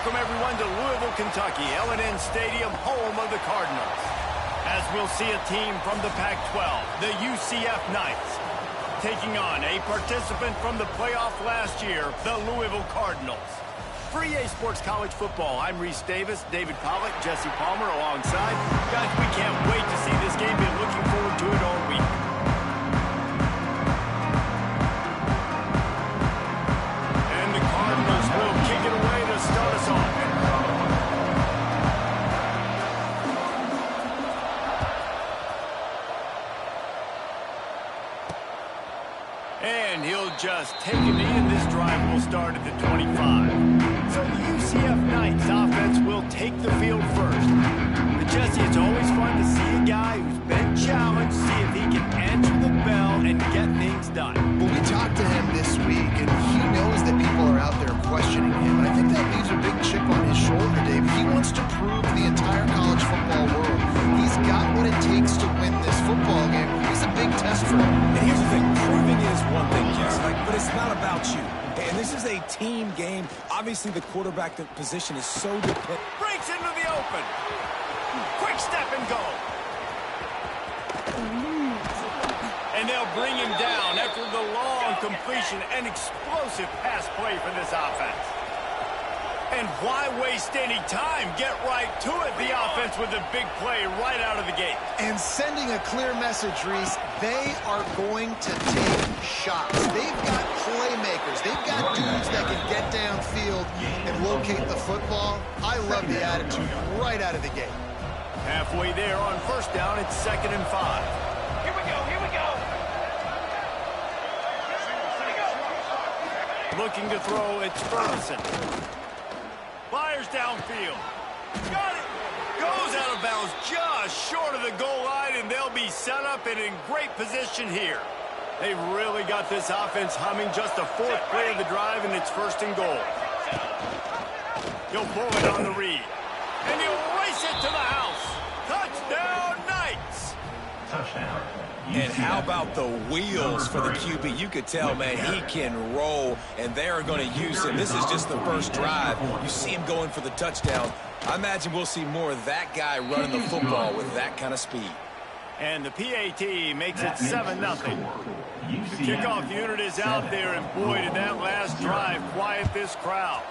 welcome everyone to Louisville, Kentucky, L&N Stadium, home of the Cardinals. As we'll see a team from the Pac-12, the UCF Knights, taking on a participant from the playoff last year, the Louisville Cardinals. For EA Sports College Football, I'm Reese Davis, David Pollack, Jesse Palmer alongside. Guys, we can't wait to see this game. Been looking forward to it all week. And the Cardinals will kick it away to start us off. And he'll just take a knee, and this drive will start at the 25. So the UCF Knights offense will take the field first. But Jesse, it's always fun to see a guy who's been challenged, see if he can answer the bell and get things done. Well, we talked to him this week, and he knows that people are out there questioning him. And I think that leaves a big chip on his shoulder, Dave. He wants to prove to the entire college football world he's got what it takes to win this football game. It's a big test for him. And here's the thing, proving it is one thing, Jess, but it's not about you. And this is a team game. Obviously, the quarterback position is so dependent. Breaks into the open. Quick step and go. And they'll bring him down after the long completion. An explosive pass play for this offense. And why waste any time? Get right to it. The offense with a big play right out of the gate. And sending a clear message, Reese, they are going to take shots. They've got playmakers. They've got dudes that can get downfield and locate the football. I love the attitude right out of the gate. Halfway there on first down, it's 2nd and 5. Here we go, here we go. Looking to throw, it's Ferguson. Fires downfield. Got it. Goes out of bounds just short of the goal line, and they'll be set up and in great position here. They've really got this offense humming. Just a fourth play of the drive, and it's 1st and goal. He'll pull it on the read. And he'll race it to the house. Touchdown, Knights. Touchdown. And how about the wheels for the QB? You could tell, man, he can roll, and they are going to use him. This is just the first drive. You see him going for the touchdown. I imagine we'll see more of that guy running the football with that kind of speed. And the PAT makes it 7-0. The kickoff unit is out there, and boy, did that last drive quiet this crowd.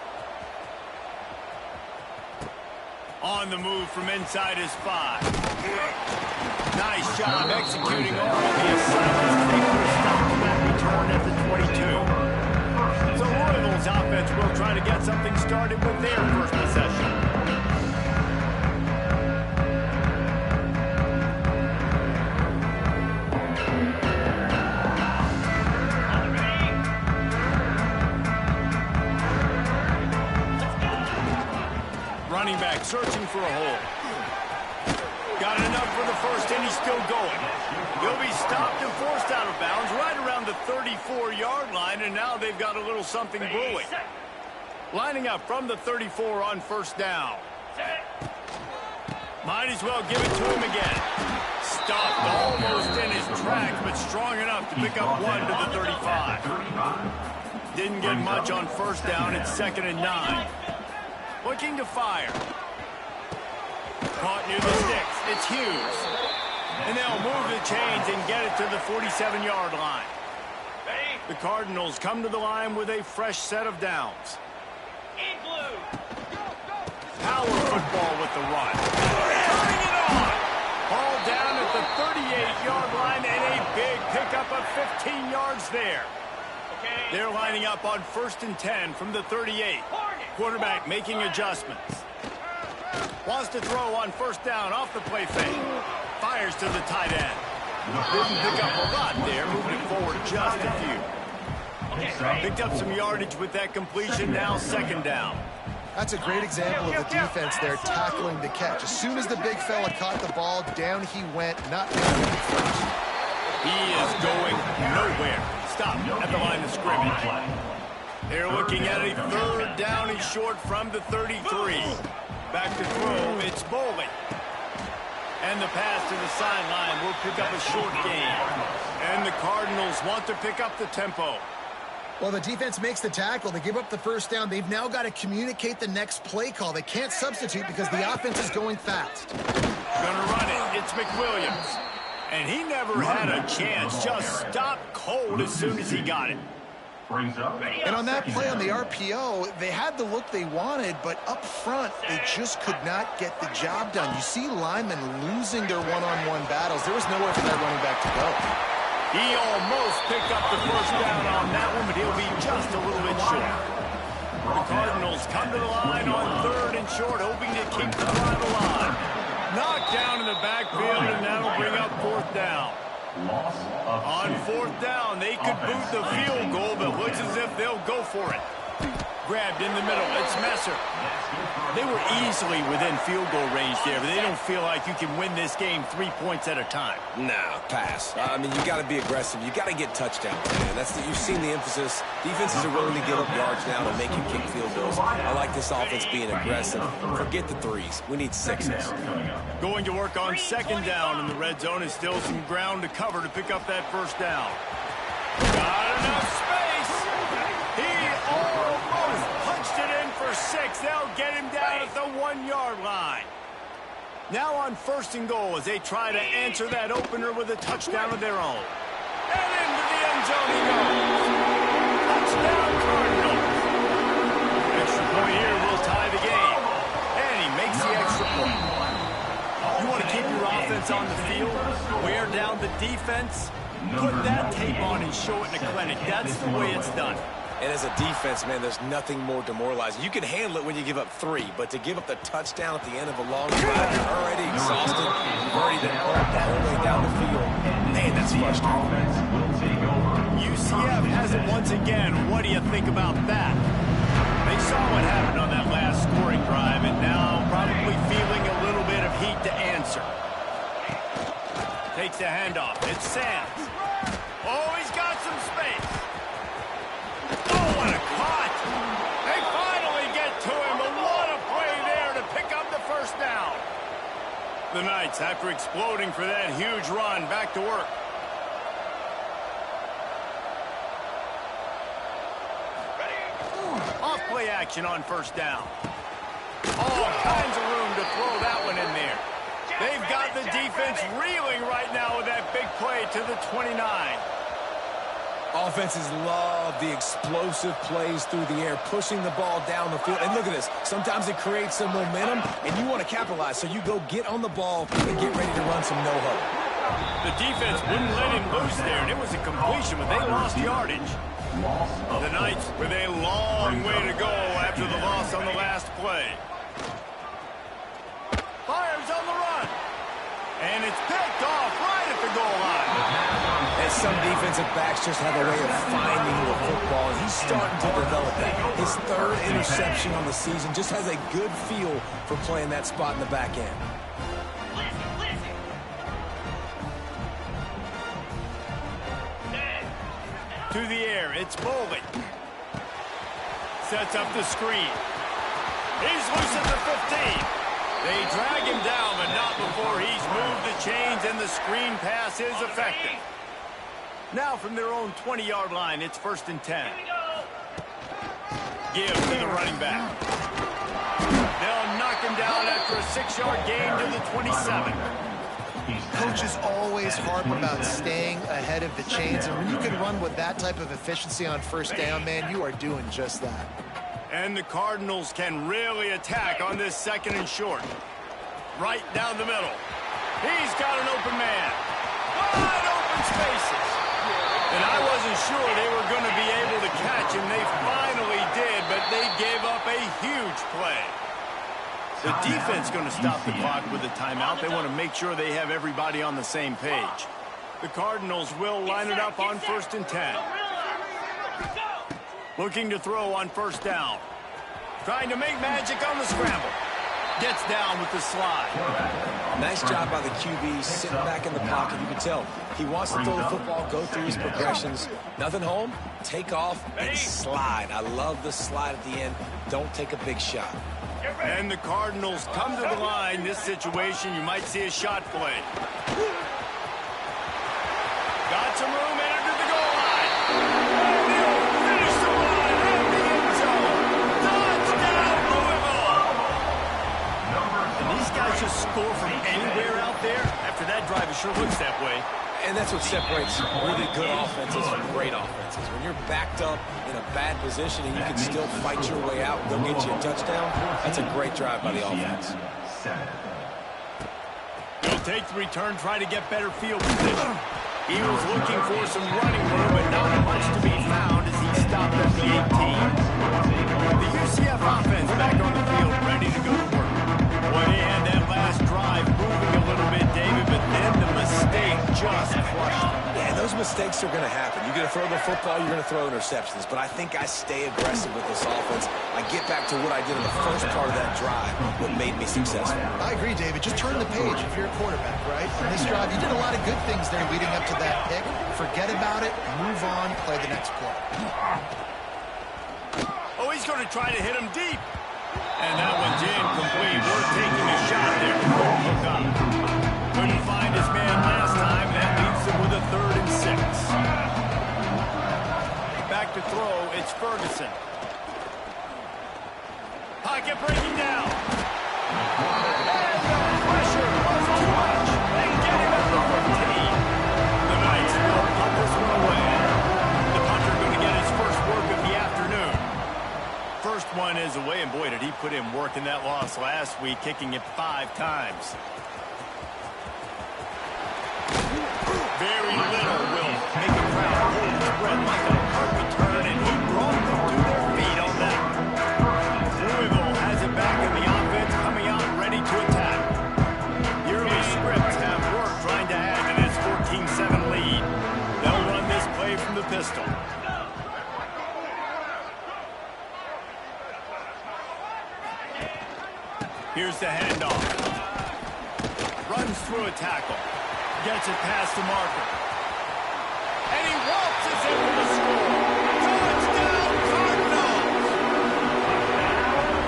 On the move from inside his 5. Nice job executing all the assignments. They put a stop to that return at the 22. So Louisville's offense will try to get something started with their first possession. Running back searching for a hole. Got enough for the first, and he's still going. He'll be stopped and forced out of bounds right around the 34-yard line, and now they've got a little something brewing. Lining up from the 34 on first down. Might as well give it to him again. Stopped almost in his tracks, but strong enough to pick up 1 to the 35. Didn't get much on first down. It's 2nd and 9. Looking to fire. Caught near the sticks. It's Hughes. And they'll move the chains and get it to the 47-yard line. The Cardinals come to the line with a fresh set of downs. Power football with the run. Turning it on. Ball down at the 38-yard line, and a big pickup of 15 yards there. They're lining up on 1st and 10 from the 38. Quarterback making adjustments. Wants to throw on first down off the play fake. Fires to the tight end. Didn't pick up a lot there, moving it forward just a few. Picked up some yardage with that completion, now 2nd down. That's a great example of the defense there tackling the catch. As soon as the big fella caught the ball, down he went, not making it first. He is going nowhere. Stop at the line of scrimmage. They're looking at a 3rd down and short from the 33. Back to throw, it's Bowling. And the pass to the sideline will pick up a short gain. And the Cardinals want to pick up the tempo. Well, the defense makes the tackle. They give up the first down. They've now got to communicate the next play call. They can't substitute because the offense is going fast. Gonna run it. It's McWilliams. And he never had a chance. Just stopped cold as soon as he got it. And on that play on the RPO, they had the look they wanted, but up front, they just could not get the job done. You see linemen losing their one-on-one battles. There was nowhere for that running back to go. He almost picked up the first down on that one, but he'll be just a little bit short. The Cardinals come to the line on 3rd and short, hoping to keep the drive alive. Knocked down in the backfield, and that'll bring up 4th down. On 4th down, they could boot the field goal, but looks as if they'll go for it. Grabbed in the middle. It's Messer. They were easily within field goal range there, but they don't feel like you can win this game 3 points at a time. Nah, pass. I mean, you got to be aggressive. You got to get touchdowns, man. You've seen the emphasis. Defenses are willing to give up yards now to make you kick field goals. I like this offense being aggressive. Forget the 3s. We need 6s. Going to work on 2nd down in the red zone is still some ground to cover to pick up that first down. Got enough space. He almost punched it in for 6. They'll get him down at the 1-yard line. Now on 1st and goal as they try to answer that opener with a touchdown of their own. And into the end zone he goes. Touchdown Cardinals. Extra point here will tie the game. And he makes the extra point. You want to keep your offense on the field, wear down the defense, put that tape on and show it in a clinic. That's the way it's done. And as a defense, man, there's nothing more demoralizing. You can handle it when you give up 3, but to give up the touchdown at the end of a long drive, you're already exhausted. You've already been pulled the whole way down the field. Man, that's frustrating. UCF has it once again. What do you think about that? They saw what happened on that last scoring drive, and now probably feeling a little bit of heat to answer. Takes the handoff. It's Sands. Oh, he's got some space. Oh, what a cut! They finally get to him, but what a play there to pick up the first down. The Knights, after exploding for that huge run, back to work. Off play action on 1st down. All kinds of room to throw that one in there. They've got the defense reeling right now with that big play to the 29. Offenses love the explosive plays through the air, pushing the ball down the field. And look at this. Sometimes it creates some momentum, and you want to capitalize. So you go get on the ball and get ready to run some no-huddle. The defense wouldn't let him loose there, and it was a completion, but they lost yardage. The Knights with a long way to go after the loss on the last play. Fires on the run. And it's picked off right at the goal line. And some defensive backs just have a way of finding the football, and he's starting to develop that. His 3rd interception on the season just has a good feel for playing that spot in the back end. To the air, it's Bolden. Sets up the screen. He's loose at the 15. They drag him down, but not before he's moved the chains, and the screen pass is effective. Now from their own 20-yard line, it's 1st and 10. Give to the running back. They'll knock him down after a 6-yard gain to the 27. Coaches always harp about staying ahead of the chains, and when you can run with that type of efficiency on 1st down, man, you are doing just that. And the Cardinals can really attack on this 2nd and short. Right down the middle. He's got an open man. Wide open spaces. And I wasn't sure they were going to be able to catch him. They finally did, but they gave up a huge play. The defense going to stop the clock with a timeout. They want to make sure they have everybody on the same page. The Cardinals will line it up on 1st and 10. Looking to throw on 1st down. Trying to make magic on the scramble. Gets down with the slide. Nice job by the QB, sitting back in the pocket. You can tell he wants to throw the football, go through his progressions. Nothing home, take off, and slide. I love the slide at the end. Don't take a big shot. And the Cardinals come to the line. This situation, you might see a shot play. Got some room, entered to the goal line. And they'll finish It sure looks that way. And that's what separates really good offenses from great offenses. When you're backed up in a bad position and you can still fight your way out and go get you a touchdown, that's a great drive by the offense. He'll take the return, try to get better field position. He was looking for some running room, but not much to be found as he stopped at the 18. The UCF offense back on the field, ready to go to work. Well, they had that last drive moving a little bit, David, but then the mistake just crushed him. Yeah, those mistakes are going to happen. You're going to throw the football, you're going to throw interceptions. But I think I stay aggressive with this offense. I get back to what I did in the first part of that drive, what made me successful. I agree, David. Just turn the page if you're a quarterback, right? On this drive, you did a lot of good things there leading up to that pick. Forget about it, move on, play the next play. Oh, he's going to try to hit him deep. And that one's incomplete. We're taking a shot there. Hook up. Couldn't find his man last time. That leaves him with a 3rd and 6. Back to throw. It's Ferguson. Pocket breaking down. And the pressure was too much. They get him at the 15. The Knights will punt this one away. The punter going to get his first work of the afternoon. First one is away, and boy, did he put in work in that loss last week, kicking it 5 times. Very little will make a crowd hold his breath like a hard return, and he brought them to their feet on that. Louisville has it back in the offense, coming out ready to attack. The early scripts have worked trying to add to this 14-7 lead. They'll run this play from the pistol. Here's the handoff. Runs through a tackle. Gets it past the marker. And he waltzes in for the score. Touchdown, Cardinals!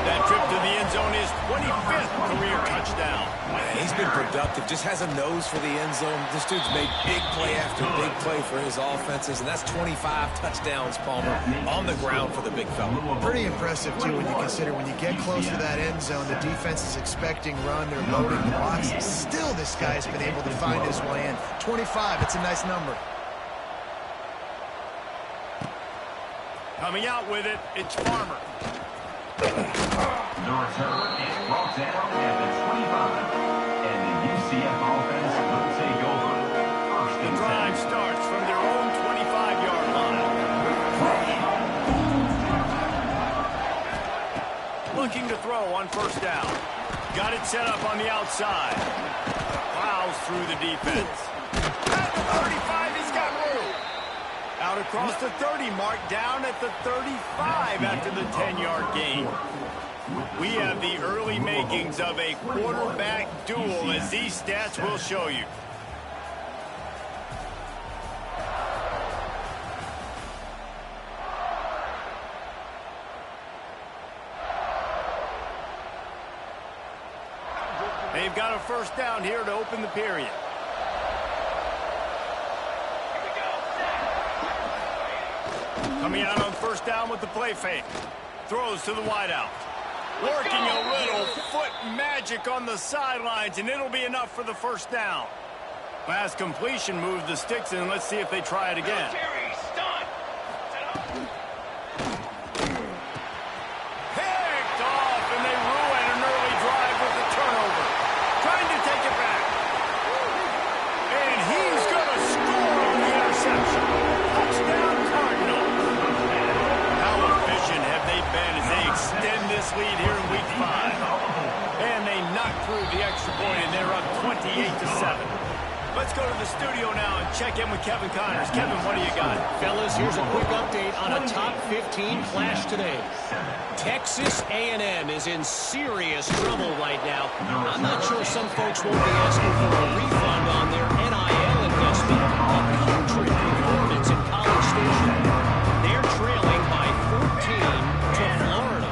That trip to the end zone is 25th career touchdown. Man, he's been productive. Just has a nose for the end zone. This dude's made big play after big play for his offenses, and that's 25 touchdowns, Palmer, on the ground for the big fella. Pretty impressive, too, when you consider when you get close to that end zone, the defense is expecting run, they're loading the box. Still, this guy's been able to find his way in. 25, it's a nice number. Coming out with it, it's Farmer. The return is brought down at the 25, and the UCF offense will take over. First The and drive 10. starts from their own 25-yard line. Looking to throw on first down. Got it set up on the outside. Plows through the defense. At the 35, he's got room. Out across the 30 mark, down at the 35 after the 10-yard gain. We have the early makings of a quarterback duel, as these stats will show you. They've got a first down here to open the period. Coming out on first down with the play fake. Throws to the wideout. Working a little foot magic on the sidelines, and it'll be enough for the first down. Last completion moved the sticks in. Let's see if they try it again. Picked off, and they ruin an early drive with the turnover. Trying to take it back. And he's going to score on the interception. Touchdown, Cardinals. How efficient have they been as they extend this lead here in Week 5? And they knock through the extra point, and they're up 28-7. Let's go to the studio now and check in with Kevin Connors. Kevin, what do you got? Fellas, here's a quick update on a top 15 flash today. Texas A&M is in serious trouble right now. I'm not sure some folks won't be asking for a refund on their NIL investment. A putrid performance in College Station. They're trailing by 14 to Florida.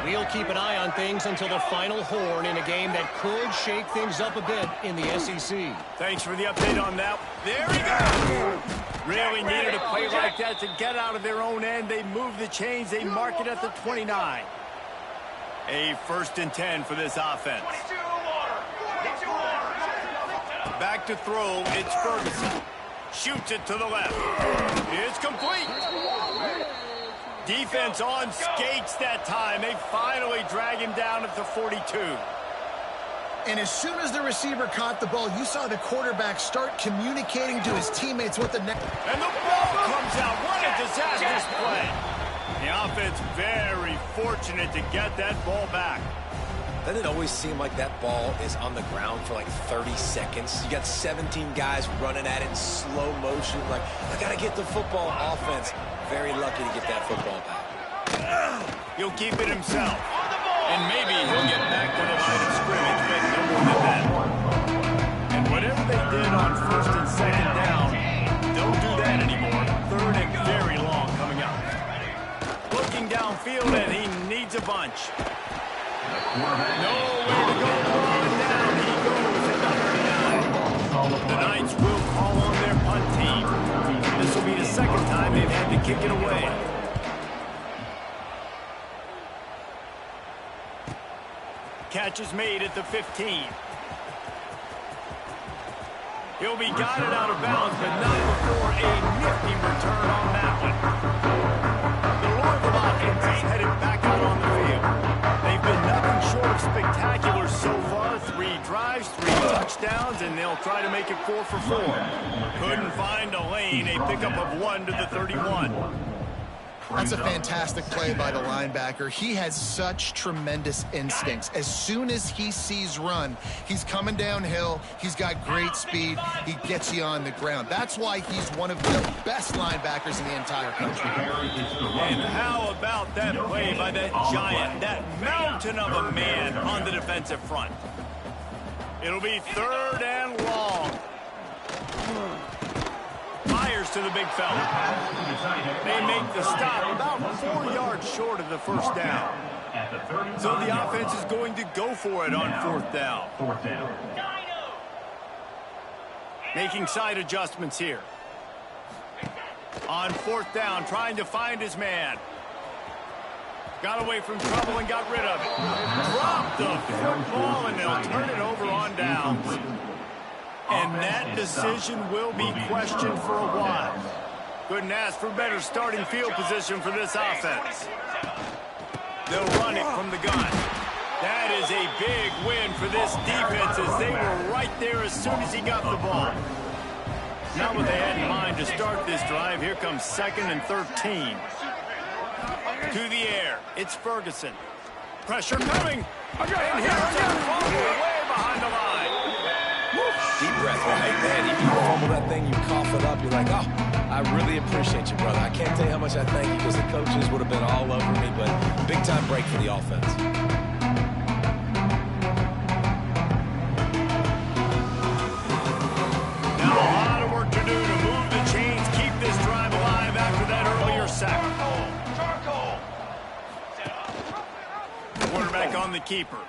We'll keep an eye on things until the final horn in a game that could shake things up a bit in the SEC. Thanks for the update on that. There he goes. Really needed a play like that to get out of their own end. They move the chains. They mark it at the 29. A 1st and 10 for this offense. Back Back to throw, it's Ferguson. Shoots it to the left. It's complete. Defense on skates that time. They finally drag him down at the 42. And as soon as the receiver caught the ball, you saw the quarterback start communicating to his teammates what the next... And the ball comes out. What a disastrous play. The offense very fortunate to get that ball back. Doesn't it always seem like that ball is on the ground for like 30 seconds? You got 17 guys running at it in slow motion. Like, I got to get the football. Offense, very lucky to get that football back. He'll keep it himself. And maybe he'll get back to the line of scrimmage, but no more than that. And whatever they did on first and second down, don't do that anymore. Third and very long coming up. Looking downfield, and he needs a bunch. Nowhere to go. Down he goes at the 39. The Knights will call on their punt team. This will be the second time they've had to kick it away. Catch is made at the 15. He'll be guided out of bounds, but not before a nifty return on that one. The Louisville offense is headed back out on the field. They've been nothing short of spectacular so far. 3 drives, 3 touchdowns, and they'll try to make it 4 for 4. Couldn't find a lane, a pickup of 1 to the 31. That's a fantastic play by the linebacker. He has such tremendous instincts. As soon as he sees run, he's coming downhill. He's got great speed. He gets you on the ground. That's why he's one of the best linebackers in the entire country. And how about that play by that giant, that mountain of a man on the defensive front? It'll be 3rd and long. Fires to the big fella. They make the stop about 4 yards short of the first down. So the offense is going to go for it on 4th down. Making side adjustments here. On 4th down, trying to find his man. Got away from trouble and got rid of it. Dropped the football, and they'll turn it over on downs. And that decision will be questioned for a while. Couldn't ask for better starting field position for this offense. They'll run it from the gun. That is a big win for this defense, as they were right there as soon as he got the ball. Not what they had in mind to start this drive. Here comes 2nd and 13. To the air. It's Ferguson. Pressure coming. And here's a fumble way behind the line. Deep breath, right? Man, you fumble that thing, you cough it up, you're like, oh, I really appreciate you, brother. I can't tell you how much I thank you, because the coaches would have been all over me, but big-time break for the offense. Now a lot of work to do to move the chains, keep this drive alive after that earlier sack. Quarterback on the keeper.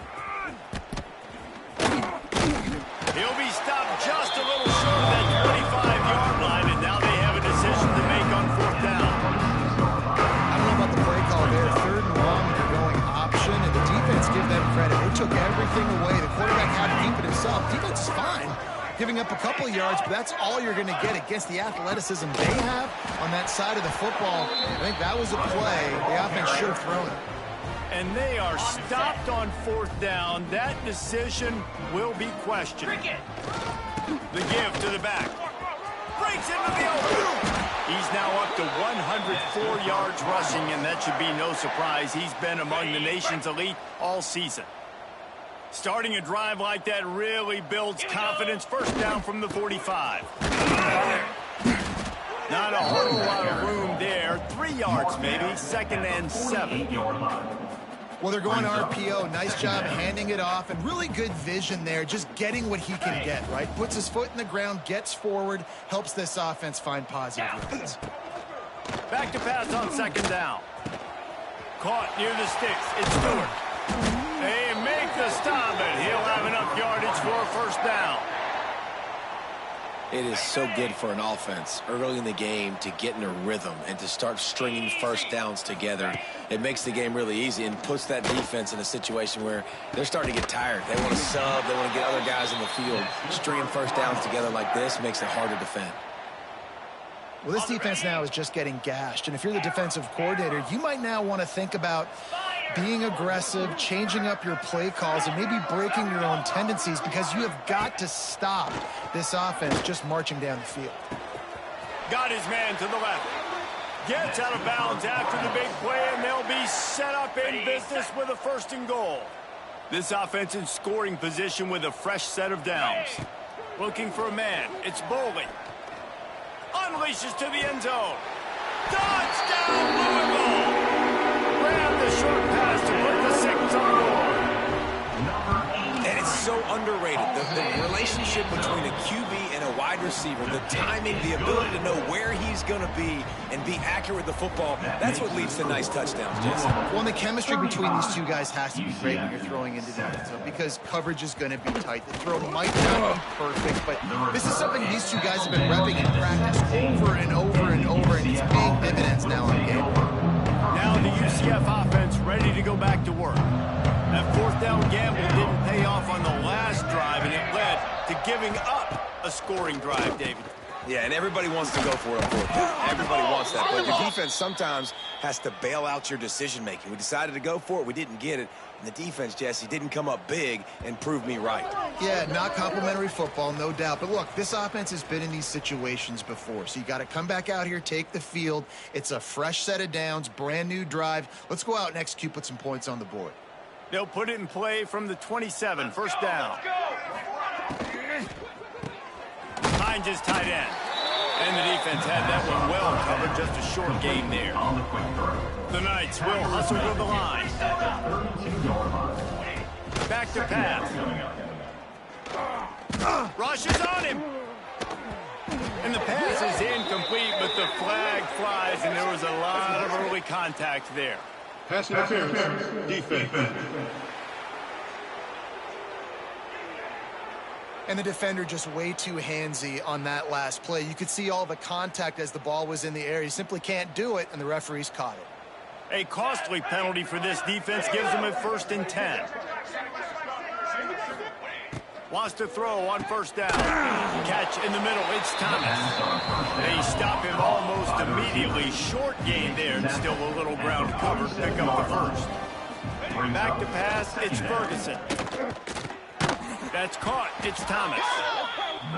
He'll be stopped just a little short of that 25-yard line, and now they have a decision to make on 4th down. I don't know about the play call there. 3rd and long, they're going option, and the defense, give them credit. They took everything away. The quarterback had to keep it himself. Defense is fine, giving up a couple of yards, but that's all you're going to get against the athleticism they have on that side of the football. I think that was a play the offense should have thrown it. And they are stopped on 4th down. That decision will be questioned. The give to the back. Breaks into the open. He's now up to 104 yards rushing, and that should be no surprise. He's been among the nation's elite all season. Starting a drive like that really builds confidence. 1st down from the 45. Not a whole lot of room there. 3 yards maybe. 2nd and 7. Well, they're going RPO. Nice job handing it off, and really good vision there, just getting what he can get, right? Puts his foot in the ground, gets forward, helps this offense find positive runs. Back to pass on 2nd down. Caught near the sticks. It's Stewart. They make the stop, and he'll have enough yardage for a 1st down. It is so good for an offense early in the game to get in a rhythm and to start stringing first downs together. It makes the game really easy and puts that defense in a situation where they're starting to get tired. They want to sub. They want to get other guys in the field. Stringing first downs together like this makes it hard to defend. Well, this defense now is just getting gashed. And if you're the defensive coordinator, you might now want to think about being aggressive, changing up your play calls, and maybe breaking your own tendencies, because you have got to stop this offense just marching down the field. Got his man to the left. Gets out of bounds after the big play, and they'll be set up in business with a 1st and goal. This offense in scoring position with a fresh set of downs. Looking for a man. It's Bowling. Unleashes to the end zone. Touchdown, Louisville! Grab the short pass to put the 6 on the board. And it's so underrated. The relationship between a QB and a wide receiver, the timing, the ability to know where he's going to be and be accurate with the football, that's what leads to nice touchdowns, Jesse. Well, the chemistry between these two guys has to be great when you're throwing into the end zone, because coverage is going to be tight. The throw might not be perfect, but this is something these two guys have been repping in practice over and over and over, and it's paying dividends now on game. Now the UCF offense ready to go back to work. That 4th down gamble didn't pay off on the last drive, and it led to giving up a scoring drive, David. Yeah, and everybody wants to go for it on 4th down. Everybody wants that, but your defense sometimes has to bail out your decision-making. We decided to go for it. We didn't get it. And the defense, Jesse, didn't come up big and prove me right. Yeah, not complimentary football, no doubt. But look, this offense has been in these situations before. So you got to come back out here, take the field. It's a fresh set of downs, brand new drive. Let's go out and execute, put some points on the board. They'll put it in play from the 27, 1st down. Finds his tight end. And the defense had that one well covered, just a short gain there. The Knights will hustle to the line. Back to pass. Rushes on him. And the pass is incomplete, but the flag flies, and there was a lot of early contact there. Pass interference, defense. And the defender just way too handsy on that last play. You could see all the contact as the ball was in the air. He simply can't do it, and the referees caught it. A costly penalty for this defense gives them a 1st and 10. Wants to throw on 1st down. Catch in the middle. It's Thomas. They stop him almost immediately. Short gain there, and still a little ground cover to pick up the 1st. Back to pass. It's Ferguson. That's caught. It's Thomas.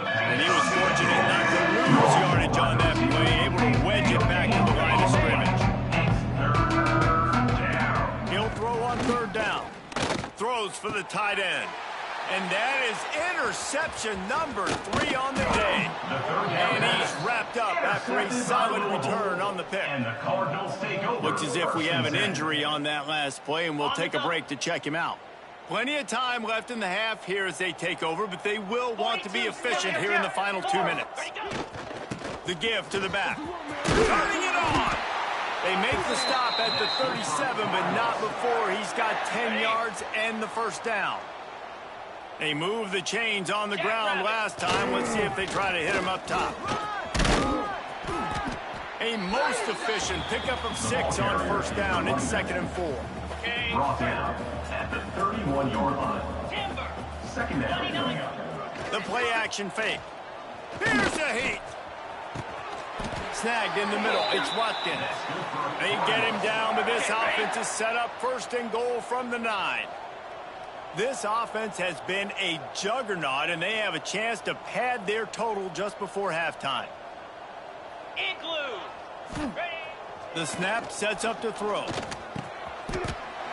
And he was fortunate not to lose yardage on that play, able to wedge it back to the line of scrimmage. He'll throw on 3rd down. Throws for the tight end. And that is interception number 3 on the day. And he's wrapped up after a solid return on the pick. Looks as if we have an injury on that last play, and we'll take a break to check him out. Plenty of time left in the half here as they take over, but they will want to be efficient here in the final 2 minutes. The give to the back. Turning it on. They make the stop at the 37, but not before he's got 10 yards and the 1st down. They moved the chains on the ground last time. Let's see if they try to hit him up top. A most efficient pickup of 6 on 1st down. It's 2nd and 4. Brought down at the 31-yard line. 2nd down. The play action fake. Here's a heat. Snagged in the middle. It's Watkins. They get him down, but this offense is set up 1st and goal from the 9. This offense has been a juggernaut, and they have a chance to pad their total just before halftime. The snap sets up to throw.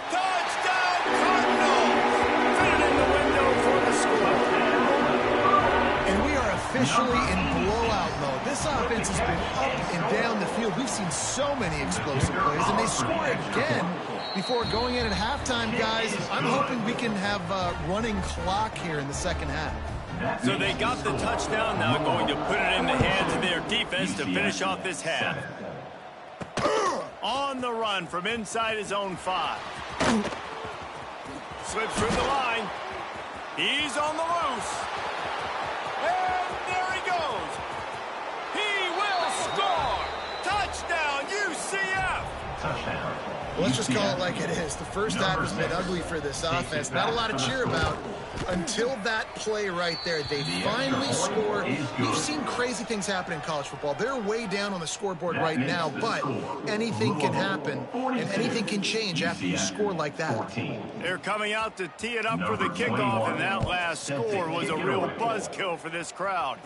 Touchdown, Cardinals! Fit in the window for the score. And we are officially in blowout mode. This offense has been up and down the field. We've seen so many explosive plays, and they score again before going in at halftime, guys. I'm hoping we can have a running clock here in the 2nd half. So they got the touchdown, now going to put it in the hands of their defense to finish off this half. On the run from inside his own 5. Slips through the line. He's on the loose. And there he goes. Let's just call it like it is. The first half has been ugly for this offense. Not a lot to cheer about until that play right there. They finally score. We've seen crazy things happen in college football. They're way down on the scoreboard right now, but anything can happen, and anything can change after you score like that. They're coming out to tee it up for the kickoff, and that last score was a real buzzkill for this crowd.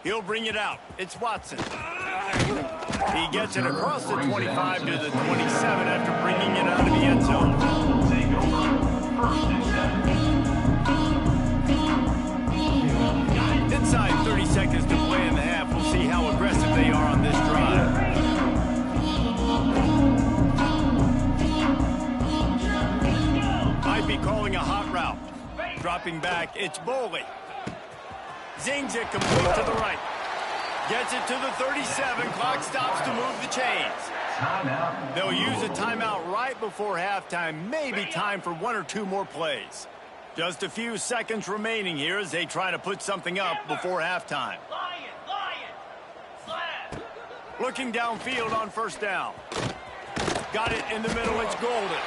He'll bring it out. It's Watson. He gets it across the 25 to the 27 after bringing it out of the end zone. Inside 30 seconds to play in the half. We'll see how aggressive they are on this drive. Might be calling a hot route. Dropping back, it's Boley. Zings it complete to the right. Gets it to the 37. Clock stops to move the chains. They'll use a timeout right before halftime. Maybe time for one or two more plays. Just a few seconds remaining here as they try to put something up before halftime. Looking downfield on first down. Got it in the middle. It's Golden.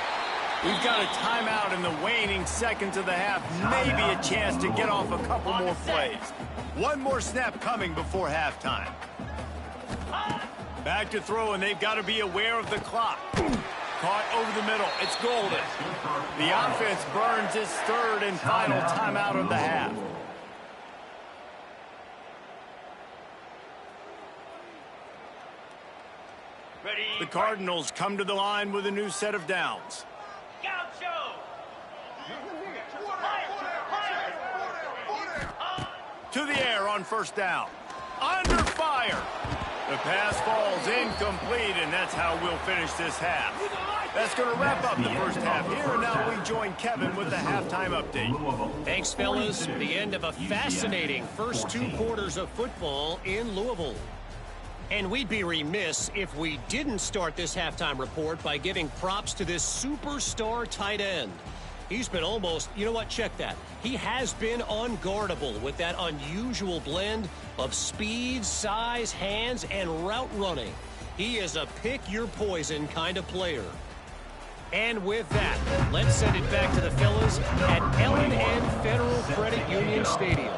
We've got a timeout in the waning seconds of the half. Maybe a chance to get off a couple more plays. One more snap coming before halftime. Back to throw, and they've got to be aware of the clock. Caught over the middle. It's Golden. The offense burns its third and final timeout of the half. The Cardinals come to the line with a new set of downs. To the air on first down. Under fire. The pass falls incomplete, and that's how we'll finish this half. That's going to wrap up the first half. Here and now we join Kevin with the halftime update. Thanks, fellas. The end of a fascinating first two quarters of football in Louisville. And we'd be remiss if we didn't start this halftime report by giving props to this superstar tight end. He's been almost, you know what, check that. He has been unguardable with that unusual blend of speed, size, hands, and route running. He is a pick-your-poison kind of player. And with that, let's send it back to the fellas at L&N Federal Credit Union Stadium.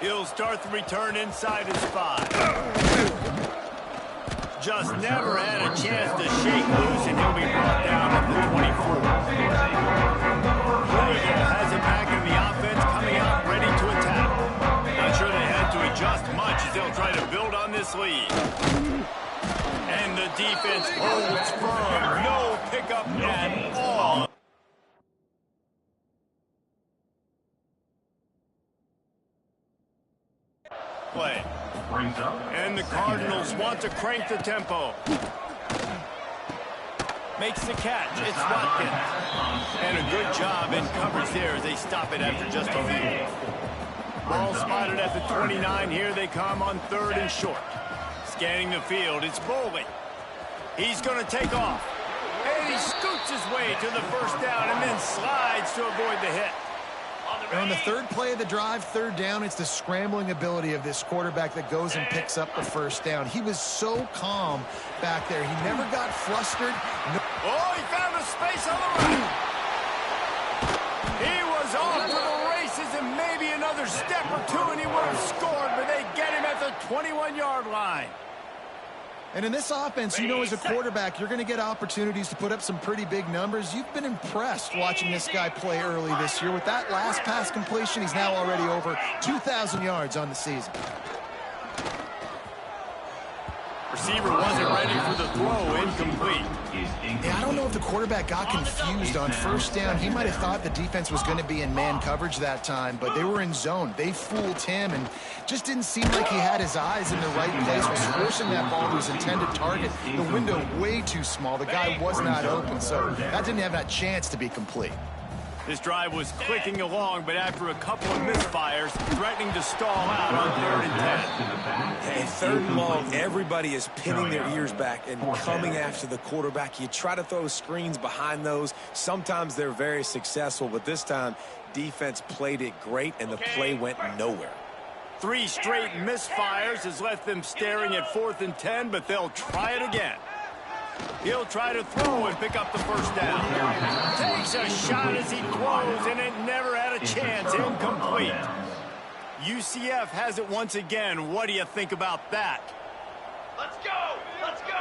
He'll start the return inside his 5. Just never had a chance to shake loose, and he'll be brought down at the 24. Louisville has it back in the offense, coming out ready to attack. Not sure they had to adjust much as they'll try to build on this lead. And the defense holds firm. No pickup at all. Play. And the Cardinals want to crank the tempo. Makes the catch. It's Watkins. And a good job in coverage there as they stop it after just a few. Ball spotted at the 29. Here they come on third and short. Scanning the field. It's Boley. He's going to take off. And he scoots his way to the first down and then slides to avoid the hit. On the third play of the drive, third down, it's the scrambling ability of this quarterback that goes and picks up the first down. He was so calm back there. He never got flustered. Oh, he found a space on the right. He was off to the races and maybe another step or two and he would have scored, but they get him at the 21-yard line. And in this offense, you know, as a quarterback, you're going to get opportunities to put up some pretty big numbers. You've been impressed watching this guy play early this year. With that last pass completion, he's now already over 2,000 yards on the season. Receiver wasn't ready for the throw, incomplete. Yeah, I don't know if the quarterback got confused on first down. He might have thought the defense was going to be in man coverage that time, but they were in zone. They fooled him and just didn't seem like he had his eyes in the right place. Was forcing that ball to his intended target. The window way too small. The guy was not open, so that didn't have that chance to be complete. This drive was clicking along, but after a couple of misfires, threatening to stall out on 3rd and 10. Hey, 3rd and long, everybody is pinning their ears back and coming after the quarterback. You try to throw screens behind those. Sometimes they're very successful, but this time, defense played it great, and the play went nowhere. 3 straight misfires has left them staring at 4th and 10, but they'll try it again. He'll try to throw and pick up the first down. Takes a shot as he throws, and it never had a chance. Incomplete. UCF has it once again. What do you think about that? Let's go! Let's go!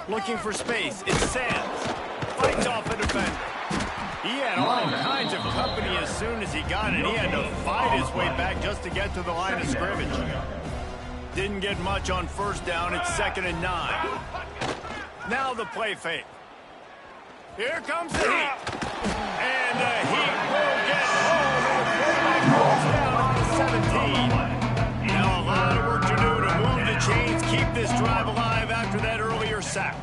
Looking for space. It's Sands. Fights off a defender. He had all kinds of company as soon as he got it. He had to fight his way back just to get to the line of scrimmage. Didn't get much on first down. It's 2nd and 9. Now the play fake. Here comes the heat. And the heat will get home. And the quarterback goes down at the 17. Now a lot of work to do to move the chains, keep this drive alive after that earlier sack.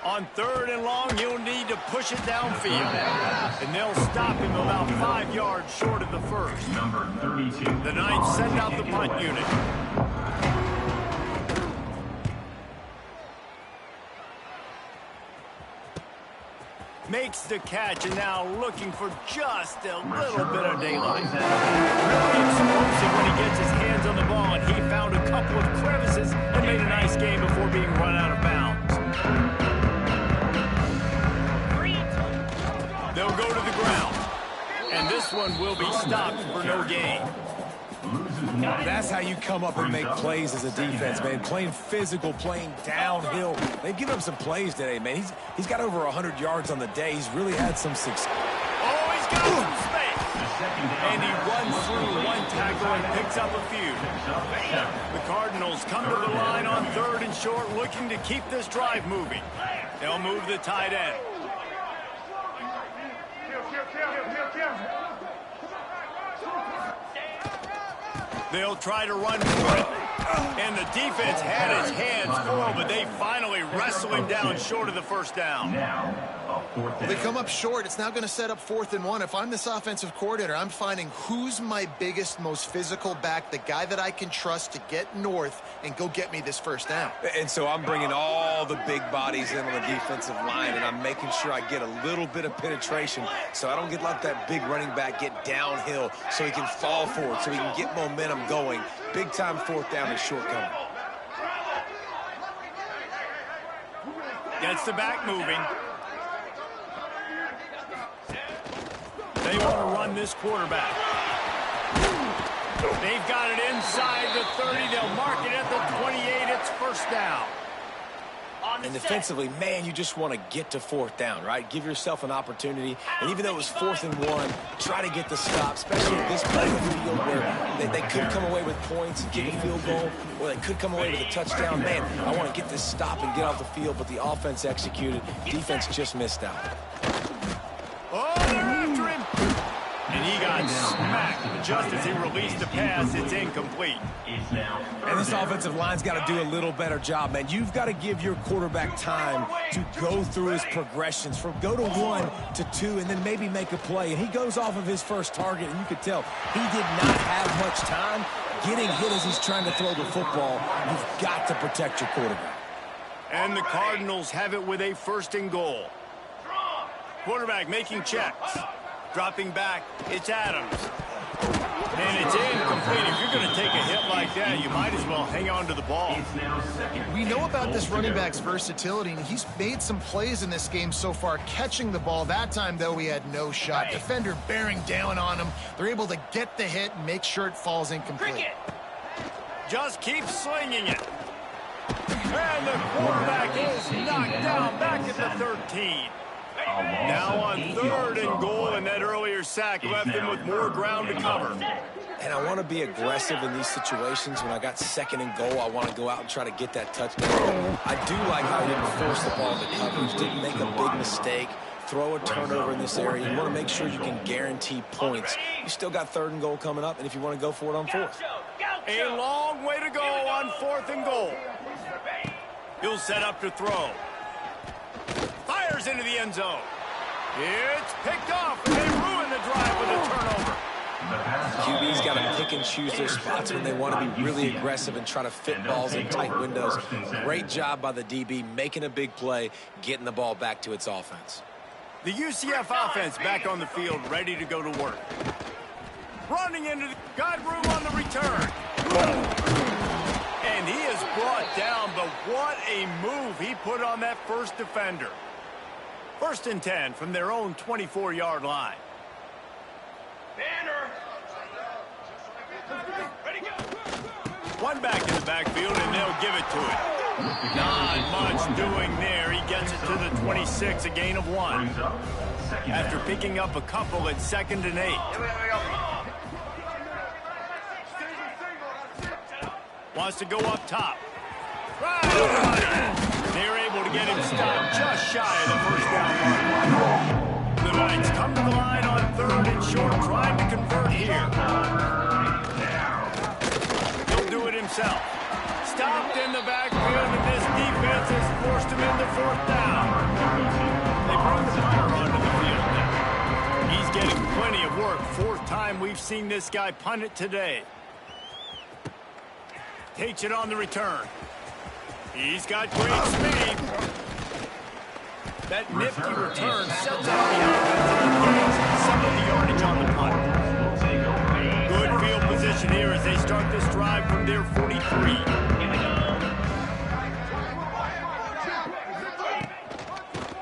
On 3rd and long, he'll need to push it downfield. And they'll stop him about 5 yards short of the first. Number 32. The Knights send out the punt unit. Makes the catch, and now looking for just a little bit of daylight. Really explosive when he gets his hands on the ball, and he found a couple of crevices and made a nice game before being run out of bounds. They'll go to the ground, and this one will be stopped for no gain. That's how you come up and make plays as a defense, man. Playing physical, playing downhill. They've given him some plays today, man. He's got over 100 yards on the day. He's really had some success. Oh, he's got some space. And he runs through one tackle and picks up a few. The Cardinals come to the line on 3rd and short, looking to keep this drive moving. They'll move the tight end. They'll try to run for it. And the defense had his hands full, but they finally wrestle him down short of the first down. Now, a 4th down. They come up short. It's now going to set up 4th and 1. If I'm this offensive coordinator, I'm finding who's my biggest, most physical back, the guy that I can trust to get north and go get me this first down. And so I'm bringing all the big bodies in on the defensive line, and I'm making sure I get a little bit of penetration so I don't let that big running back get downhill so he can fall forward, so he can get momentum going. Big-time 4th down is shortcoming. Gets the back moving. They want to run this quarterback. They've got it inside the 30. They'll mark it at the 28. It's first down. And defensively, man, you just want to get to 4th down, right? Give yourself an opportunity. And even though it was 4th and 1, try to get the stop, especially at this point in the field where they could come away with points and kick a field goal, or they could come away with a touchdown. Man, I want to get this stop and get off the field, but the offense executed. Defense just missed out. Oh, they're after him. And he got smacked just as he released the pass. It's incomplete. And this offensive line's got to do a little better job, man. You've got to give your quarterback time to go through his progressions from go to 1 to 2 and then maybe make a play. And he goes off of his first target, and you could tell he did not have much time getting hit as he's trying to throw the football. You've got to protect your quarterback. And the Cardinals have it with a 1st and goal. Quarterback making checks. Dropping back, it's Adams. And it's incomplete. If you're going to take a hit like that, you might as well hang on to the ball. We know about this running back's versatility, and he's made some plays in this game so far, catching the ball. That time, though, he had no shot. Defender bearing down on him. They're able to get the hit and make sure it falls incomplete. Just keep slinging it. And the quarterback is knocked down back at the 13. Now on 3rd and goal, and that earlier sack left him with more ground to cover. And I want to be aggressive in these situations. When I got 2nd and goal, I want to go out and try to get that touchdown. I do like how he didn't force the ball to coverage, didn't make a big mistake, throw a turnover in this area. You want to make sure you can guarantee points. You still got 3rd and goal coming up, and if you want to go for it on 4th. A long way to go on 4th and goal. He'll set up to throw. Fires into the end zone. It's picked off, and they ruin the drive with a turnover. QB's got to pick and choose their spots when they want to be really aggressive and try to fit balls in tight windows. Great job by the DB, making a big play, getting the ball back to its offense. The UCF offense back on the field, ready to go to work. Running into the got room on the return. And he is brought down, but what a move he put on that first defender. 1st and 10 from their own 24-yard line. Banner. Ready, go. One back in the backfield, and they'll give it to him. Not much doing there. He gets it to the 26, a gain of 1. After picking up a couple at 2nd and 8. Wants to go up top. Right over money. They're able to get him stopped just shy of the first down mark. The Knights come to the line on 3rd and short, trying to convert here. He'll do it himself. Stopped in the backfield, and this defense has forced him into 4th down. They bring the punter onto the field now. He's getting plenty of work. 4th time we've seen this guy punt it today. Takes it on the return. He's got great speed. That nifty return sets up the offense and gains some of the yardage on the punt. Good field position here as they start this drive from their 43.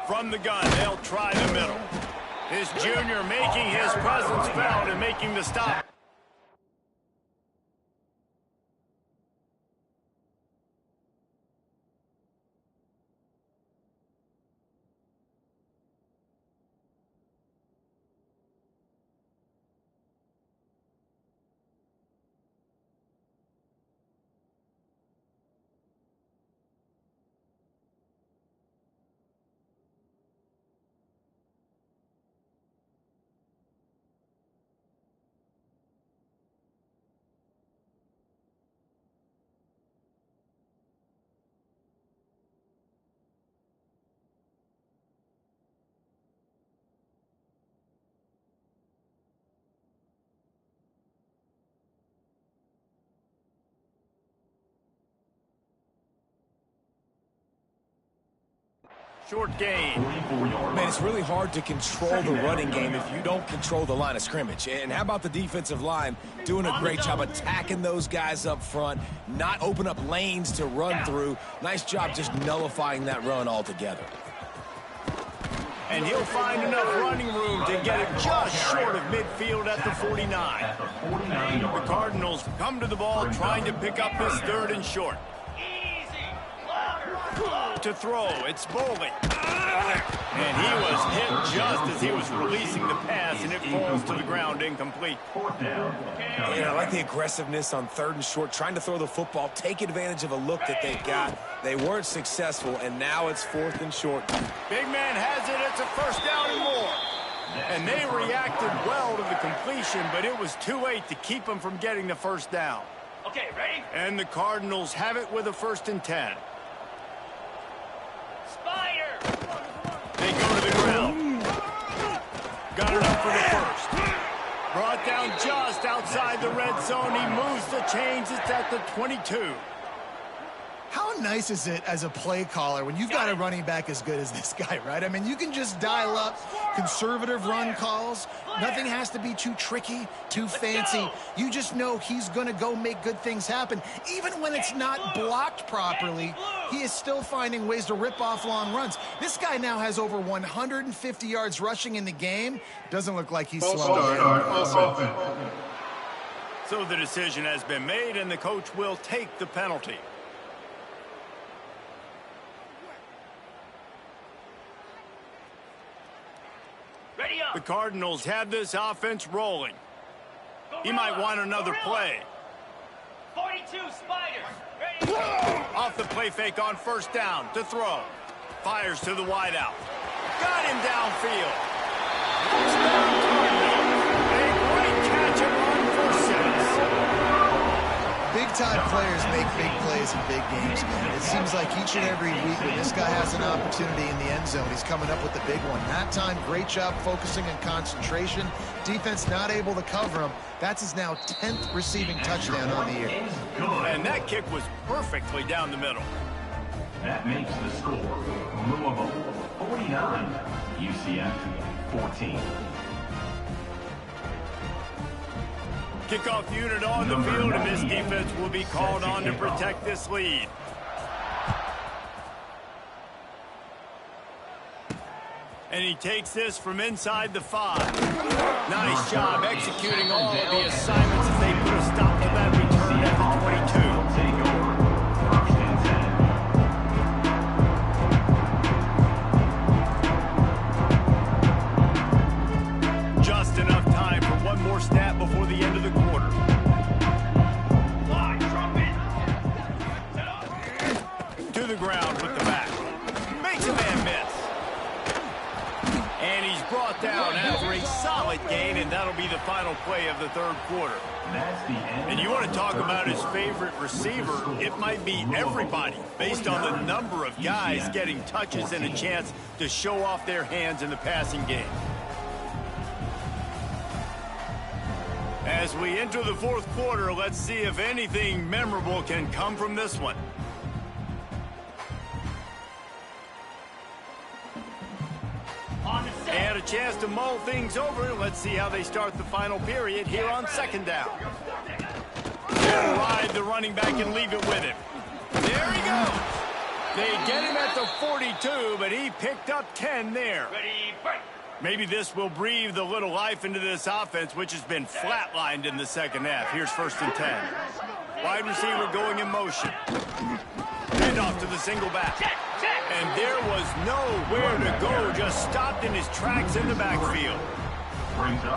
From the gun, they'll try the middle. This junior making his presence felt and making the stop. Short gain. Man, it's really hard to control the running game if you don't control the line of scrimmage. And how about the defensive line doing a great job attacking those guys up front, not open up lanes to run through. Nice job just nullifying that run altogether. And he'll find enough running room to get it just short of midfield at the 49. The Cardinals come to the ball trying to pick up this 3rd and short. To throw, it's Bowling. And he was hit just as he was releasing the pass, and it falls to the ground incomplete. Yeah, I like the aggressiveness on 3rd and short, trying to throw the football, take advantage of a look that they got. They weren't successful, and now it's 4th and short. Big man has it. It's a 1st down and more. And they reacted well to the completion, but it was too late to keep them from getting the 1st down. Okay, ready? And the Cardinals have it with a 1st and 10. They go to the ground. Got it up for the 1st. Brought down just outside the red zone. He moves the chains. It's at the 22. How nice is it as a play caller when you've got a running back as good as this guy, right? I mean, you can just dial up conservative run calls. Nothing has to be too tricky, too fancy. You just know he's going to go make good things happen. Even when it's not blocked properly, he is still finding ways to rip off long runs. This guy now has over 150 yards rushing in the game. Doesn't look like he's slowing down. So the decision has been made, and the coach will take the penalty. The Cardinals have this offense rolling. He might want another play. 42 Spiders. Ready? Off the play fake on 1st down to throw. Fires to the wideout. Got him downfield. A great catch and run for 6. Big-time players make big plays in big games, man. It seems like each and every week when this guy has an opportunity in the end zone, he's coming up with the big one. That time, great job focusing and concentration. Defense not able to cover him. That's his now 10th receiving touchdown on the year. And that kick was perfectly down the middle. That makes the score Louisville 49, UCF 14. Kickoff unit on the field, and this defense will be called on to protect this lead. And he takes this from inside the 5. Nice job executing all of the assignments as they put a stop to that return at the 22. Take over. First and 10. Just enough time for one more snap before the end of the quarter. To the ground with the back. Makes a man miss. And he's brought down after a solid gain, and that'll be the final play of the third quarter. That's the end. And you want to talk about his favorite receiver, it might be everybody, based on the number of guys getting touches and a chance to show off their hands in the passing game. As we enter the fourth quarter, let's see if anything memorable can come from this one. And a chance to mull things over. Let's see how they start the final period here on second down. They'll ride the running back and leave it with him. There he goes. They get him at the 42, but he picked up 10 there. Maybe this will breathe a little life into this offense, which has been flatlined in the second half. Here's first and 10. Wide receiver going in motion. Hand off to the single back. And there was nowhere to go, just stopped in his tracks in the backfield.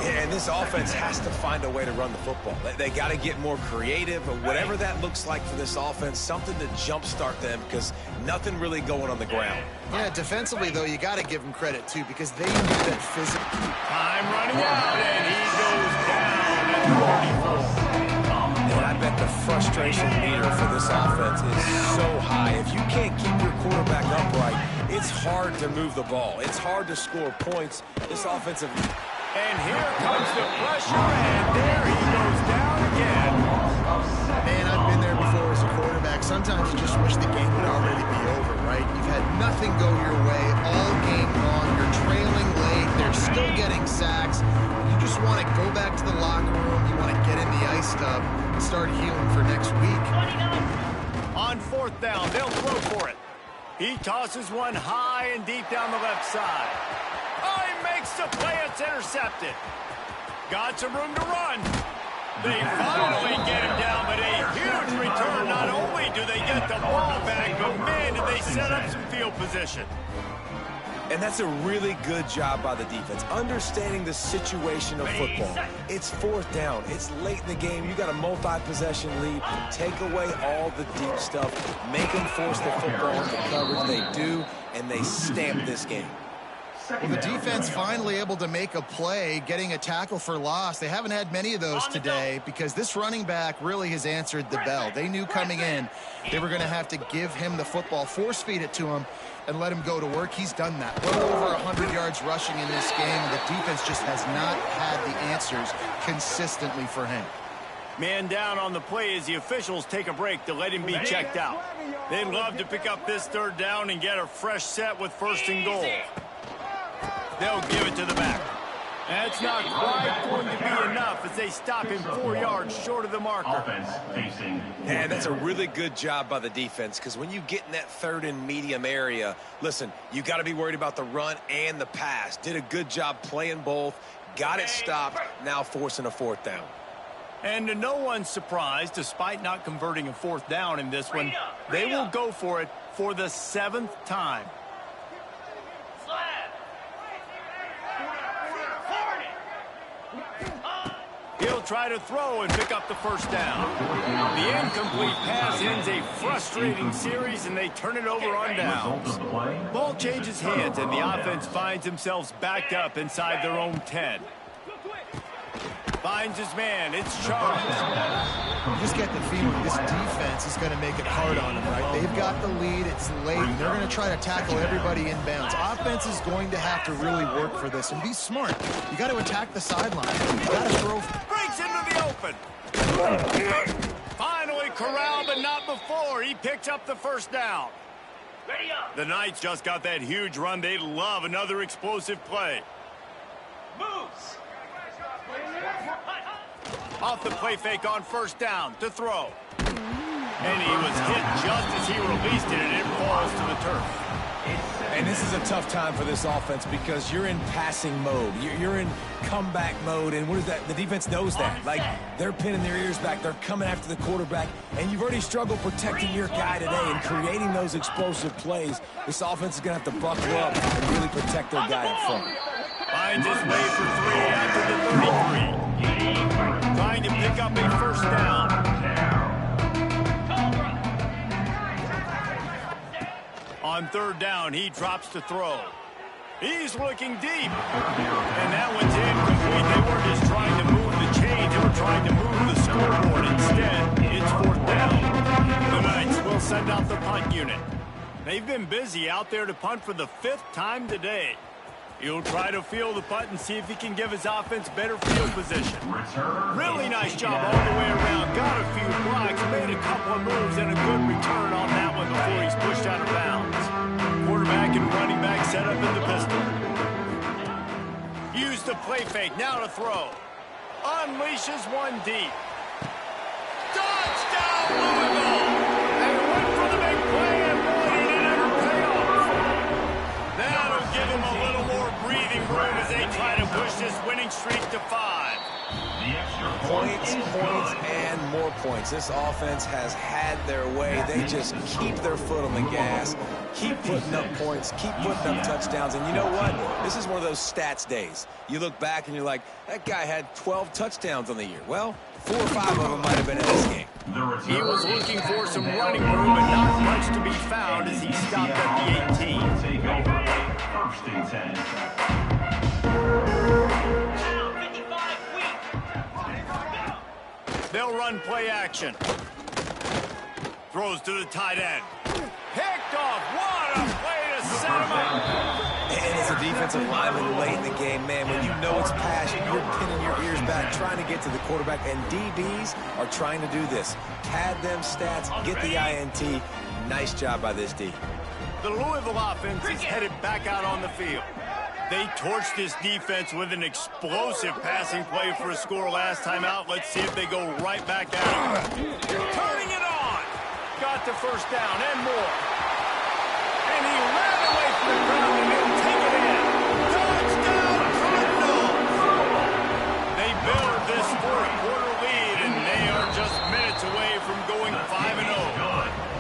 And this offense has to find a way to run the football. They got to get more creative, or whatever that looks like for this offense, something to jumpstart them, because nothing really going on the ground. Yeah, defensively, though, you got to give them credit, too, because they need that physical. Time running out, and he goes down at the 44. And I bet the frustration meter for this offense is so high. If you can't keep your quarterback upright, it's hard to move the ball. It's hard to score points. This offensive... And here comes the pressure, and there he goes down again. Man, I've been there before as a quarterback. Sometimes you just wish the game would already be over, right? You've had nothing go your way all game long. You're trailing late. They're still getting sacks. You just want to go back to the locker room. You want to get in the ice tub and start healing for next week. On fourth down, they'll throw for it. He tosses one high and deep down the left side. Oh, he makes the play. It's intercepted. Got some room to run. They finally get him down, but a huge return. Not only do they get the ball back, but man, did they set up some field position. And that's a really good job by the defense, understanding the situation of football. It's fourth down. It's late in the game. You got a multi-possession lead. Take away all the deep stuff. Make them force the football into coverage. They do, and they stamp this game. Well, the defense finally able to make a play, getting a tackle for loss. They haven't had many of those today because this running back really has answered the bell. They knew coming in they were going to have to give him the football, force-feed it to him, and let him go to work. He's done that. Well over 100 yards rushing in this game. The defense just has not had the answers consistently for him. Man down on the play as the officials take a break to let him be checked out. They'd love to pick up this third down and get a fresh set with first and goal. They'll give it to the back. That's not quite going to be enough as they stop him 4 yards short of the marker. Offense facing. And that's a really good job by the defense, because when you get in that third and medium area, listen, you got to be worried about the run and the pass. Did a good job playing both, got it stopped, now forcing a fourth down. And to no one's surprise, despite not converting a fourth down in this one, they will go for it for the 7th time. He'll try to throw and pick up the first down. The incomplete pass ends a frustrating series, and they turn it over on downs. Ball changes hands, and the offense finds themselves backed up inside their own 10. Finds his man. It's Charles. You just get the feeling this defense is going to make it hard on them, right? They've got the lead. It's late. They're going to try to tackle everybody inbounds. Offense is going to have to really work for this and be smart. You got to attack the sideline. You got to throw. Breaks into the open. Finally corralled, but not before. He picks up the first down. Ready up. The Knights just got that huge run. They love another explosive play. Moves. Off the play fake on first down to throw. And he was hit just as he released it, and it falls to the turf. And this is a tough time for this offense because you're in passing mode. You're in comeback mode, and what is that? The defense knows that. Like, they're pinning their ears back. They're coming after the quarterback, and you've already struggled protecting your guy today and creating those explosive plays. This offense is going to have to buckle up and really protect their guy up front. Finds his way for 3 after the 33. Trying to pick up a first down. On third down, he drops to throw. He's looking deep. And that one's incomplete. They weren't just trying to move the chains. They were trying to move the scoreboard. Instead, it's fourth down. The Knights will send out the punt unit. They've been busy out there to punt for the 5th time today. He'll try to field the punt and see if he can give his offense better field position. Really nice job all the way around. Got a few blocks, made a couple of moves, and a good return on that one before he's pushed out of bounds. Quarterback and running back set up in the pistol. Use the play fake, now to throw. Unleashes one deep. Touchdown, Louisville! And went for the big play, and boy, did it ever pay off. That'll give him a little more breathing room as they try to push this winning streak to 5. Points, and more points. This offense has had their way. They just keep their foot on the gas, keep putting up points, keep putting up touchdowns. And you know what? This is one of those stats days. You look back and you're like, that guy had 12 touchdowns on the year. Well, 4 or 5 of them might have been in this game. He was looking for some running room, but not much to be found as he stopped at the 18. Take over. First and 10. They'll run play action. Throws to the tight end. Picked off. What a play to set him up. And as a defensive lineman late in the game, man, when you know it's passion, you're pinning your ears back, trying to get to the quarterback, and DBs are trying to do this. Pad them stats, get the INT. Nice job by this D. The Louisville offense is headed back out on the field. They torched this defense with an explosive passing play for a score last time out. Let's see if they go right back at it. Turning it on. Got the first down and more. And he ran away from the ground and he'll take it in. Touchdown, Cardinals! They build this fourth-quarter lead, and they are just minutes away from going 5-0.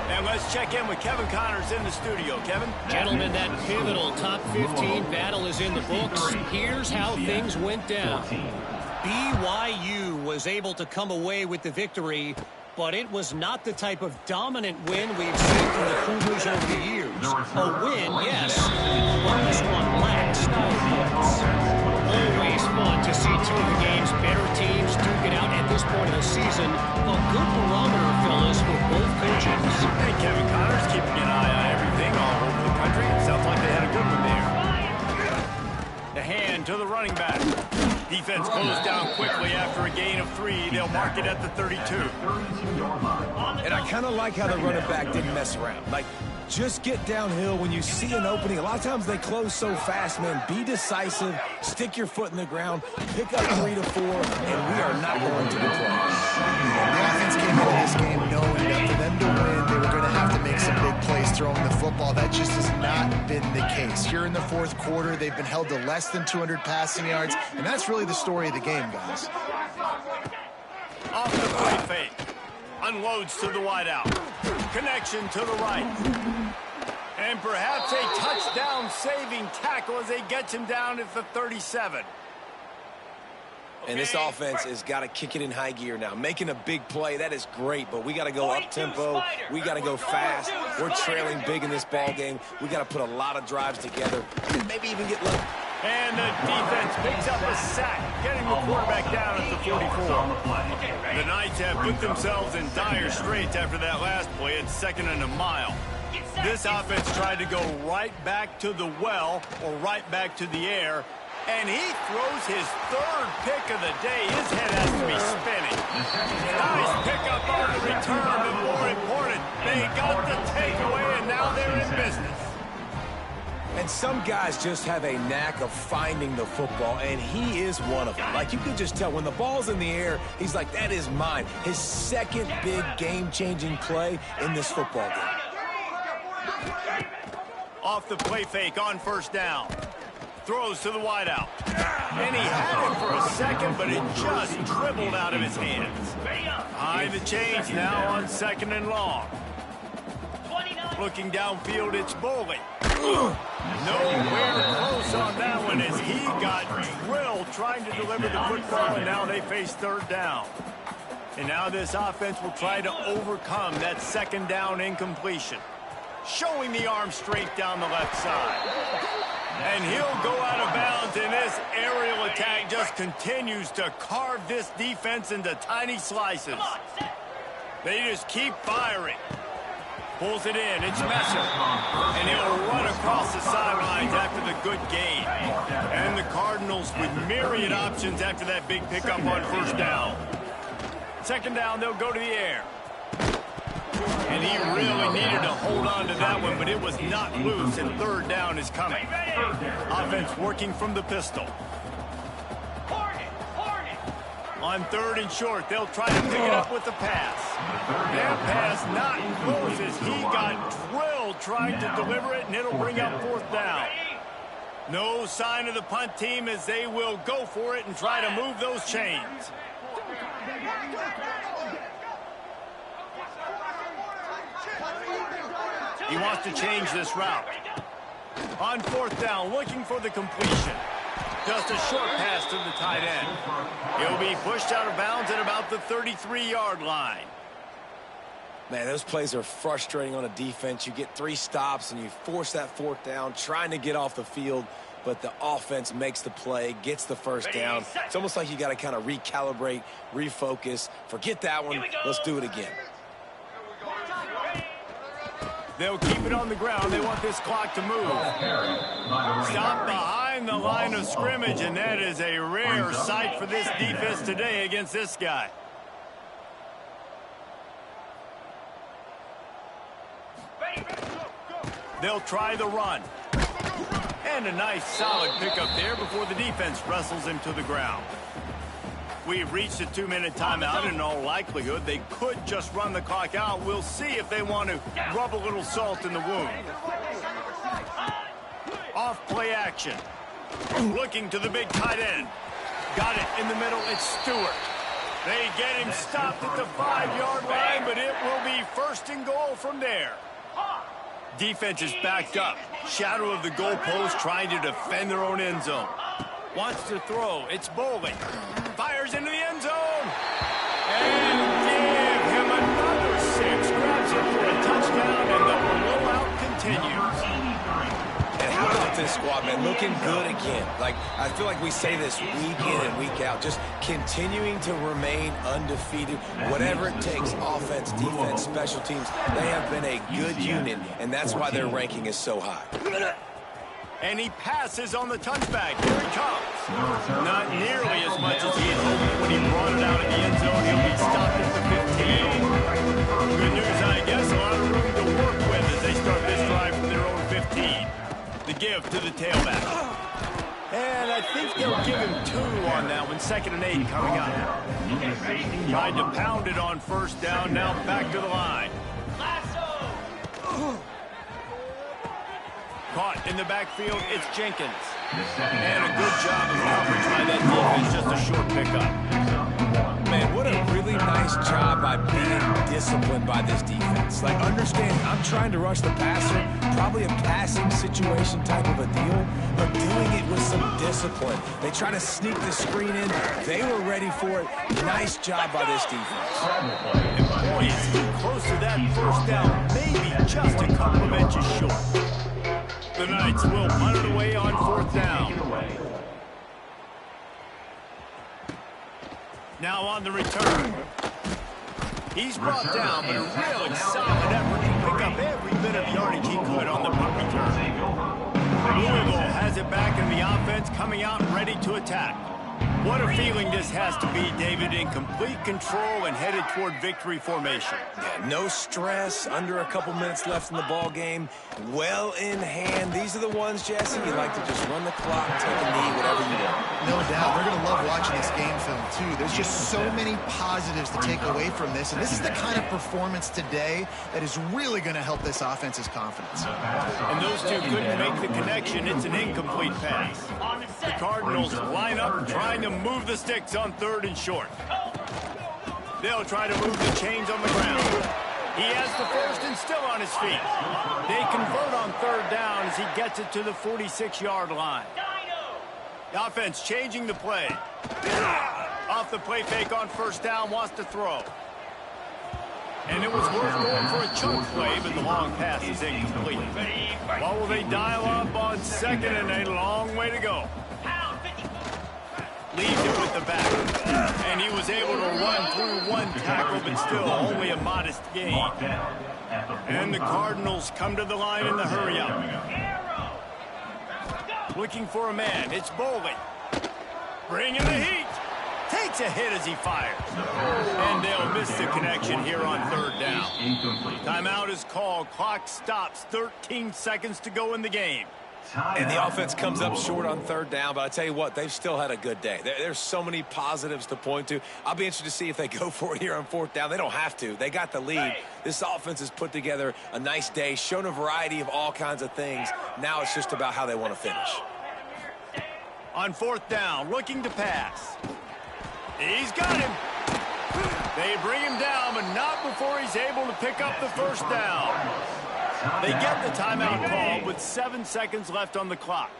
And let's check in with Kevin Connors in the studio. Kevin? Gentlemen, that pivotal top 15 battle is in the books. Here's how things went down. BYU was able to come away with the victory, but it was not the type of dominant win we've seen from the Cougars over the years. A win, yes, but this one lacked style points. Always fun to see two of the game's better teams duke it out at this point of the season. A good barometer, fellas, for both coaches. Hey, Kevin Connors, keeping an eye on everything all over the country. It sounds like they had a good one there. The hand to the running back. Defense closed down quickly after a gain of 3. They'll mark it at the 32. And I kind of like how the running back didn't mess around. Like, just get downhill when you see an opening. A lot of times they close so fast, man. Be decisive, stick your foot in the ground, pick up 3 to 4, and we are not going to deploy. The offense came into this game knowing that for them to win, they were going to have to make some big plays throwing the football. That just has not been the case. Here in the fourth quarter, they've been held to less than 200 passing yards, and that's really the story of the game, guys. Off the play fake. Unloads to the wideout. Connection to the right. And perhaps a touchdown-saving tackle as they get him down at the 37. And this offense has got to kick it in high gear now. Making a big play, that is great, but we got to go up-tempo. We got to go fast. We're trailing big in this ball game. We got to put a lot of drives together. Maybe even get lucky. And the defense picks up a sack, getting the quarterback down at the 44. The Knights have put themselves in dire straits after that last play at 2nd and a mile. This offense tried to go right back to the well or right back to the air, And he throws his third pick of the day. His head has to be spinning. Nice pickup on the return, but more important, they got the takeaway, and now they're in business. And some guys just have a knack of finding the football, and he is one of them. Like, you can just tell when the ball's in the air, he's like, that is mine. His second big game-changing play in this football game. Off the play fake on first down. Throws to the wideout. And he had it for a second, but it just dribbled out of his hands. Behind the chains now on 2nd and long. Looking downfield, it's Boley. Nowhere close on that one as he got drilled trying to deliver the football, and now they face 3rd down. And now this offense will try to overcome that 2nd down incompletion. Showing the arm straight down the left side. And he'll go out of bounds, and this aerial attack just continues to carve this defense into tiny slices. They just keep firing. Pulls it in, it's Messer. And he'll run across the sidelines after the good gain. And the Cardinals with myriad options after that big pickup on 1st down. 2nd down, they'll go to the air. And he really needed to hold on to that one, but it was not loose, and 3rd down is coming. Offense working from the pistol. On 3rd and short, they'll try to pick it up with the pass. That pass not close as he got drilled trying to deliver it, and it'll bring up 4th down. No sign of the punt team as they will go for it and try to move those chains. He wants to change this route. On 4th down, looking for the completion. Just a short pass to the tight end. He'll be pushed out of bounds at about the 33-yard line. Man, those plays are frustrating on a defense. You get 3 stops, and you force that 4th down, trying to get off the field, but the offense makes the play, gets the 1st down. It's almost like you got to kind of recalibrate, refocus. Forget that one. Let's do it again. They'll keep it on the ground. They want this clock to move. Stop behind the line of scrimmage, and that is a rare sight for this defense today against this guy. They'll try the run. And a nice solid pickup there before the defense wrestles him to the ground. We've reached a 2-minute timeout, and in all likelihood, they could just run the clock out. We'll see if they want to rub a little salt in the wound. Off play action. Looking to the big tight end. Got it in the middle. It's Stewart. They get him stopped at the 5-yard line, but it will be 1st and goal from there. Defense is backed up. Shadow of the goalpost trying to defend their own end zone. Wants to throw. It's Boley. Fires into the end zone. And give him another 6. Grabs him for a touchdown, and the blowout continues. And how about this squad, man? Looking good again. Like, I feel like we say this week in and week out. Just continuing to remain undefeated. Whatever it takes, offense, defense, special teams, they have been a good unit, and that's why their ranking is so high. And he passes on the touchback. Here he comes. Not nearly as much as he had hoped when he brought it out of the end zone. He'll be stopped at the 15. Good news, I guess. A lot of room to work with as they start this drive from their own 15. The give to the tailback. And I think they'll give him 2 on that one. 2nd and 8 coming up. Tried to pound it on 1st down. Now back to the line. Caught in the backfield, it's Jenkins. And a good job of coverage by that defense, just a short pickup. Man, what a really nice job by being disciplined by this defense. Like, understand, I'm trying to rush the passer, probably a passing situation type of a deal, but doing it with some discipline. They try to sneak the screen in. They were ready for it. Nice job by this defense. And boy, is he close to that 1st down, maybe just a couple of inches short. The Knights will punt it away on 4th down. Now on the return. He's brought down, but a really solid effort to pick up every bit of yardage he could on the punt return. Louisville has it back in the offense, coming out ready to attack. What a feeling this has to be, David, in complete control and headed toward victory formation. Yeah, no stress, under a couple minutes left in the ball game, well in hand. These are the ones, Jesse, you like to just run the clock, take a knee, whatever you want. No doubt. They're going to love watching this game film, too. There's just so many positives to take away from this, and this is the kind of performance today that is really going to help this offense's confidence. And those two couldn't make the connection. It's an incomplete pass. The Cardinals line up trying to move the sticks on 3rd and short. They'll try to move the chains on the ground. He has the first and still on his feet. They convert on 3rd down as he gets it to the 46-yard line. The offense changing the play. Off the play fake on 1st down, wants to throw. And it was worth going for a chunk play, but the long pass is incomplete. What will they dial up on 2nd and a long way to go? Leaves it with the back. And he was able to run through one tackle, but still only a modest gain. And the Cardinals come to the line in the hurry-up. Looking for a man. It's Bowling. Bringing the heat. Takes a hit as he fires. And they'll miss the connection here on 3rd down. Timeout is called. Clock stops. 13 seconds to go in the game. And the offense comes up short on 3rd down, but I tell you what, they've still had a good day. There's so many positives to point to. I'll be interested to see if they go for it here on 4th down. They don't have to. They got the lead. This offense has put together a nice day, shown a variety of all kinds of things. Now it's just about how they want to finish. On 4th down, looking to pass. He's got him. They bring him down, but not before he's able to pick up the 1st down. They get the timeout call with 7 seconds left on the clock.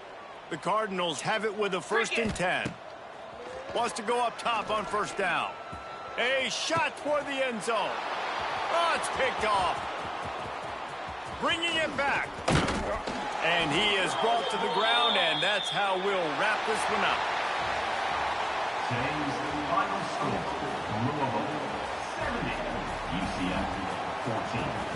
The Cardinals have it with a 1st and 10. Wants to go up top on 1st down. A shot toward the end zone. Oh, it's picked off. Bringing it back. And he is brought to the ground, and that's how we'll wrap this one up. Today's final score, Louisville 70, UCF 14.